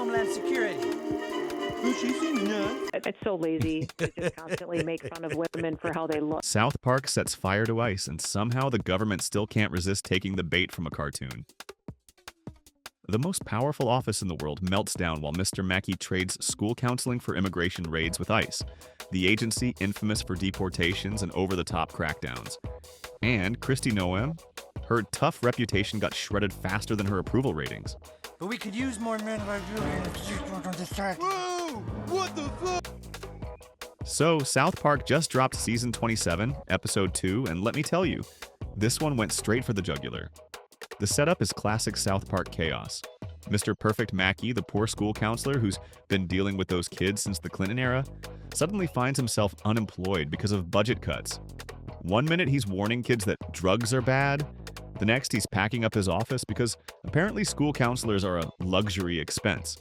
Homeland Security. She seems nuts. It's so lazy to just constantly make fun of women for how they look. South Park sets fire to ice, and somehow the government still can't resist taking the bait from a cartoon. The most powerful office in the world melts down while Mr. Mackey trades school counseling for immigration raids with ICE, the agency infamous for deportations and over-the-top crackdowns. And Kristi Noem, her tough reputation got shredded faster than her approval ratings. But we could use more men like you in the position on this side. Whoa! What the fuck? So, South Park just dropped season 27, episode 2, and let me tell you, this one went straight for the jugular. The setup is classic South Park chaos. Mr. Perfect Mackey, the poor school counselor who's been dealing with those kids since the Clinton era, suddenly finds himself unemployed because of budget cuts. One minute he's warning kids that drugs are bad, the next he's packing up his office because apparently school counselors are a luxury expense.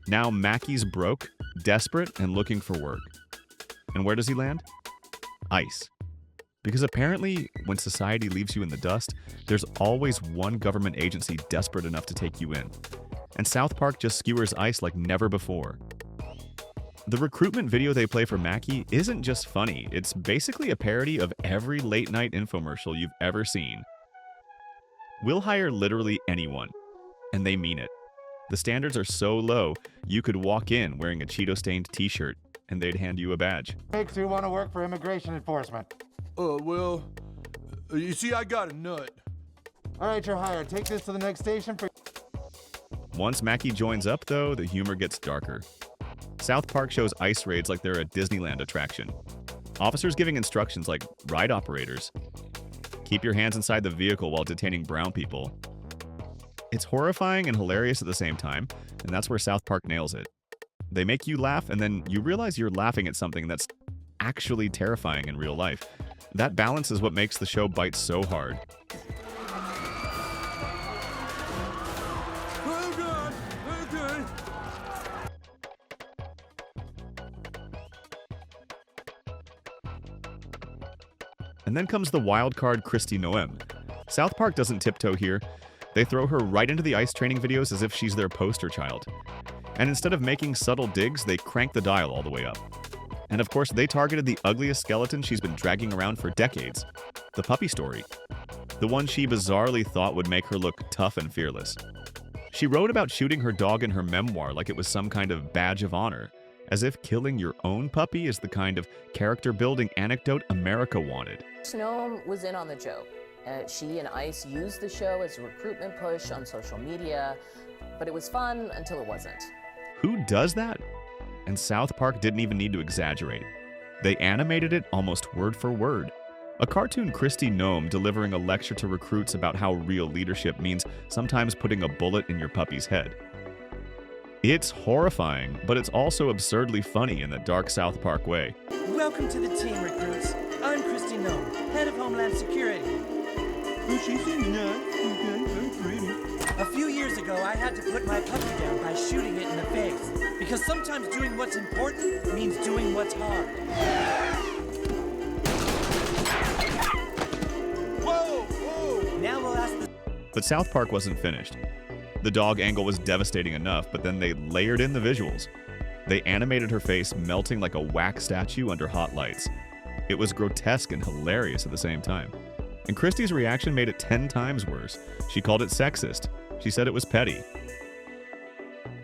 Now Mackey's broke, desperate, and looking for work. And where does he land? ICE. Because apparently, when society leaves you in the dust, there's always one government agency desperate enough to take you in. And South Park just skewers ICE like never before. The recruitment video they play for Mackey isn't just funny, it's basically a parody of every late-night infomercial you've ever seen. We'll hire literally anyone, and they mean it. The standards are so low, you could walk in wearing a Cheeto-stained t-shirt, and they'd hand you a badge. Makes you want to work for immigration enforcement. You see, I got a nut. All right, you're hired. Take this to the next station for... Once Mackey joins up, though, the humor gets darker. South Park shows ICE raids like they're a Disneyland attraction. Officers giving instructions like ride operators. Keep your hands inside the vehicle while detaining brown people. It's horrifying and hilarious at the same time, and that's where South Park nails it. They make you laugh, and then you realize you're laughing at something that's actually terrifying in real life. That balance is what makes the show bite so hard. And then comes the wild card Kristi Noem. South Park doesn't tiptoe here. They throw her right into the ICE training videos as if she's their poster child. And instead of making subtle digs, they crank the dial all the way up. And of course, they targeted the ugliest skeleton she's been dragging around for decades. The puppy story. The one she bizarrely thought would make her look tough and fearless. She wrote about shooting her dog in her memoir like it was some kind of badge of honor, as if killing your own puppy is the kind of character-building anecdote America wanted. Noem was in on the joke. She and ICE used the show as a recruitment push on social media, but it was fun until it wasn't. Who does that? And South Park didn't even need to exaggerate. They animated it almost word for word. A cartoon Kristi Noem delivering a lecture to recruits about how real leadership means sometimes putting a bullet in your puppy's head. It's horrifying, but it's also absurdly funny in the dark South Park way. Welcome to the team, recruits. I'm Kristi Noem, head of Homeland Security. She seems nuts. Okay, very pretty. A few years ago, I had to put my puppy down by shooting it in the face. Because sometimes doing what's important means doing what's hard. Whoa! Now we'll ask the... But South Park wasn't finished. The dog angle was devastating enough, but then they layered in the visuals. They animated her face melting like a wax statue under hot lights. It was grotesque and hilarious at the same time. And Kristi's reaction made it 10 times worse. She called it sexist. She said it was petty.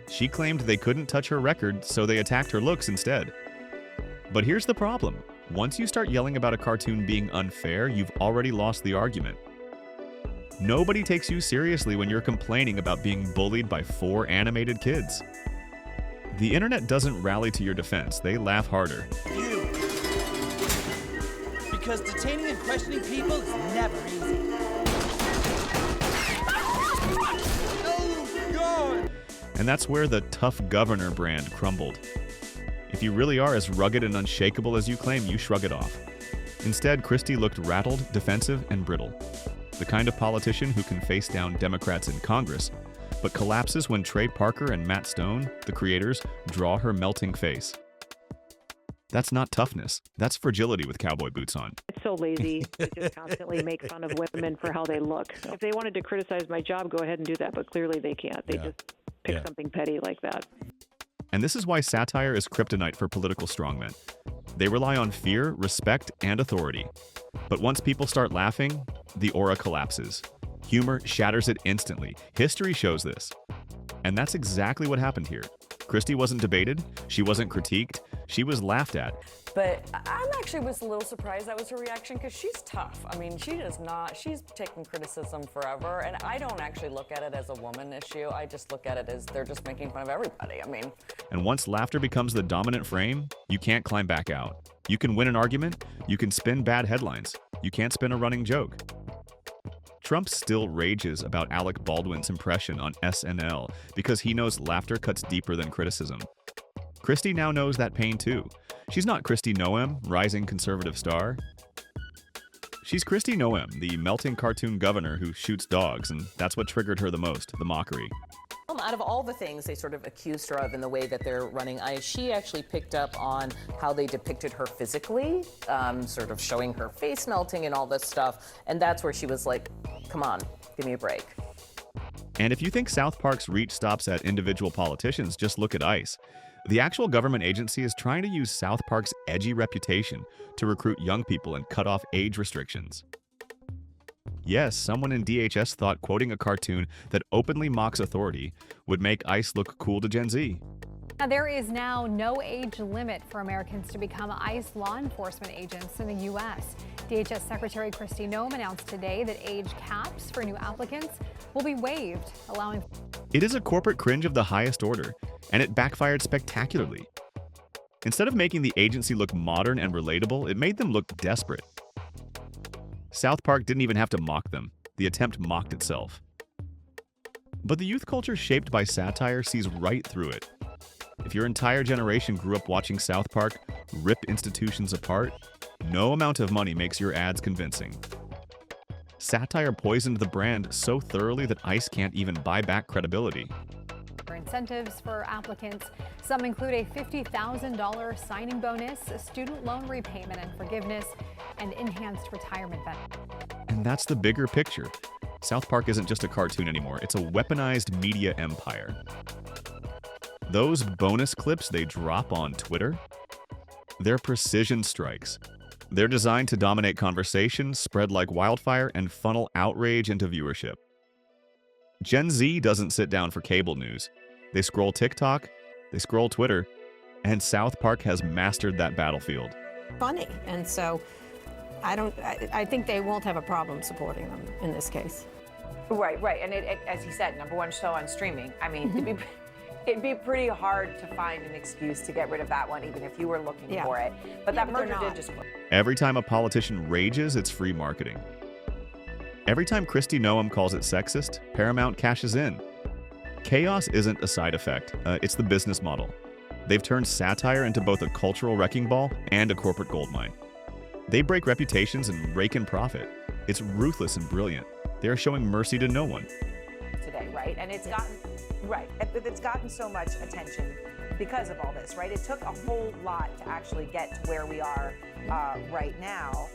She claimed they couldn't touch her record, so they attacked her looks instead. But here's the problem. Once you start yelling about a cartoon being unfair, you've already lost the argument. Nobody takes you seriously when you're complaining about being bullied by 4 animated kids. The internet doesn't rally to your defense. They laugh harder. You. Because detaining and questioning people is never easy. Oh, God! And that's where the tough governor brand crumbled. If you really are as rugged and unshakable as you claim, you shrug it off. Instead, Kristi looked rattled, defensive, and brittle. The kind of politician who can face down Democrats in Congress, but collapses when Trey Parker and Matt Stone, the creators, draw her melting face. That's not toughness. That's fragility with cowboy boots on. It's so lazy to just constantly make fun of women for how they look. If they wanted to criticize my job, go ahead and do that, but clearly they can't. They just pick something petty like that. And this is why satire is kryptonite for political strongmen. They rely on fear, respect, and authority. But once people start laughing, the aura collapses. Humor shatters it instantly. History shows this. And that's exactly what happened here. Christie wasn't debated, she wasn't critiqued, she was laughed at. But I actually was a little surprised that was her reaction because she's tough. I mean, she's taken criticism forever, and I don't actually look at it as a woman issue. I just look at it as they're just making fun of everybody. I mean. And once laughter becomes the dominant frame, you can't climb back out. You can win an argument, you can spin bad headlines, you can't spin a running joke. Trump still rages about Alec Baldwin's impression on SNL because he knows laughter cuts deeper than criticism. Christie now knows that pain too. She's not Kristi Noem, rising conservative star. She's Kristi Noem, the melting cartoon governor who shoots dogs, and that's what triggered her the most, the mockery. Out of all the things they sort of accused her of in the way that they're running ICE, she actually picked up on how they depicted her physically, sort of showing her face melting and all this stuff. And that's where she was like, come on, give me a break. And if you think South Park's reach stops at individual politicians, just look at ICE. The actual government agency is trying to use South Park's edgy reputation to recruit young people and cut off age restrictions. Yes, someone in DHS thought quoting a cartoon that openly mocks authority would make ICE look cool to Gen Z. Now, there is now no age limit for Americans to become ICE law enforcement agents in the U.S. DHS Secretary Kristi Noem announced today that age caps for new applicants will be waived, allowing... It is a corporate cringe of the highest order, and it backfired spectacularly. Instead of making the agency look modern and relatable, it made them look desperate. South Park didn't even have to mock them. The attempt mocked itself. But the youth culture shaped by satire sees right through it. If your entire generation grew up watching South Park rip institutions apart, no amount of money makes your ads convincing. Satire poisoned the brand so thoroughly that ICE can't even buy back credibility. Incentives for applicants. Some include a $50,000 signing bonus, a student loan repayment and forgiveness, and enhanced retirement benefits. And that's the bigger picture. South Park isn't just a cartoon anymore, it's a weaponized media empire. Those bonus clips they drop on Twitter, they're precision strikes. They're designed to dominate conversation, spread like wildfire, and funnel outrage into viewership. Gen Z doesn't sit down for cable news. They scroll TikTok, they scroll Twitter, and South Park has mastered that battlefield. Funny, and so I think they won't have a problem supporting them in this case. Right, and as he said, #1 show on streaming. I mean, it'd be pretty hard to find an excuse to get rid of that one, even if you were looking for it. But that merger did just work. Every time a politician rages, it's free marketing. Every time Kristi Noem calls it sexist, Paramount cashes in. Chaos isn't a side effect, it's the business model. They've turned satire into both a cultural wrecking ball and a corporate goldmine. They break reputations and rake in profit. It's ruthless and brilliant. They are showing mercy to no one. Today, right? And it's gotten so much attention because of all this, right? It took a whole lot to actually get to where we are right now.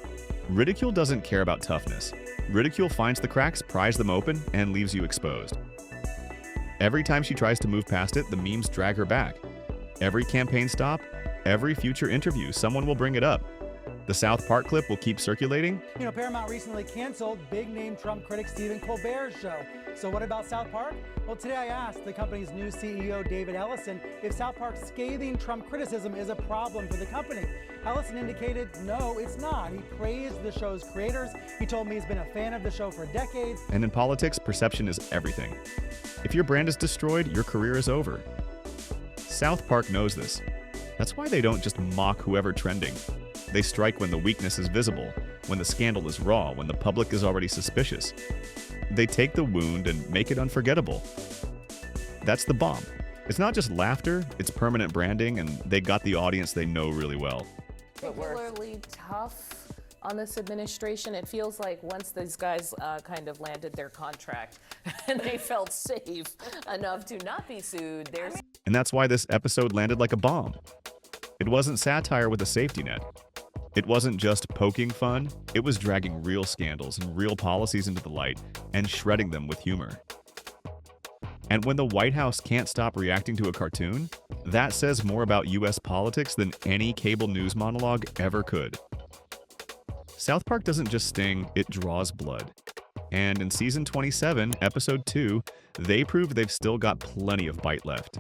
Ridicule doesn't care about toughness. Ridicule finds the cracks, pries them open, and leaves you exposed. Every time she tries to move past it, the memes drag her back. Every campaign stop, every future interview, someone will bring it up. The South Park clip will keep circulating. You know, Paramount recently canceled big-name Trump critic Stephen Colbert's show. So what about South Park? Well, today I asked the company's new CEO, David Ellison, if South Park's scathing Trump criticism is a problem for the company. Ellison indicated, no, it's not. He praised the show's creators. He told me he's been a fan of the show for decades. And in politics, perception is everything. If your brand is destroyed, your career is over. South Park knows this. That's why they don't just mock whoever trending. They strike when the weakness is visible, when the scandal is raw, when the public is already suspicious. They take the wound and make it unforgettable. That's the bomb. It's not just laughter, it's permanent branding, and they got the audience they know really well. Particularly tough on this administration. It feels like once these guys kind of landed their contract and they felt safe enough to not be sued, And that's why this episode landed like a bomb. It wasn't satire with a safety net. It wasn't just poking fun, it was dragging real scandals and real policies into the light and shredding them with humor. And when the White House can't stop reacting to a cartoon, that says more about US politics than any cable news monologue ever could. South Park doesn't just sting, it draws blood. And in season 27, episode 2, they prove they've still got plenty of bite left.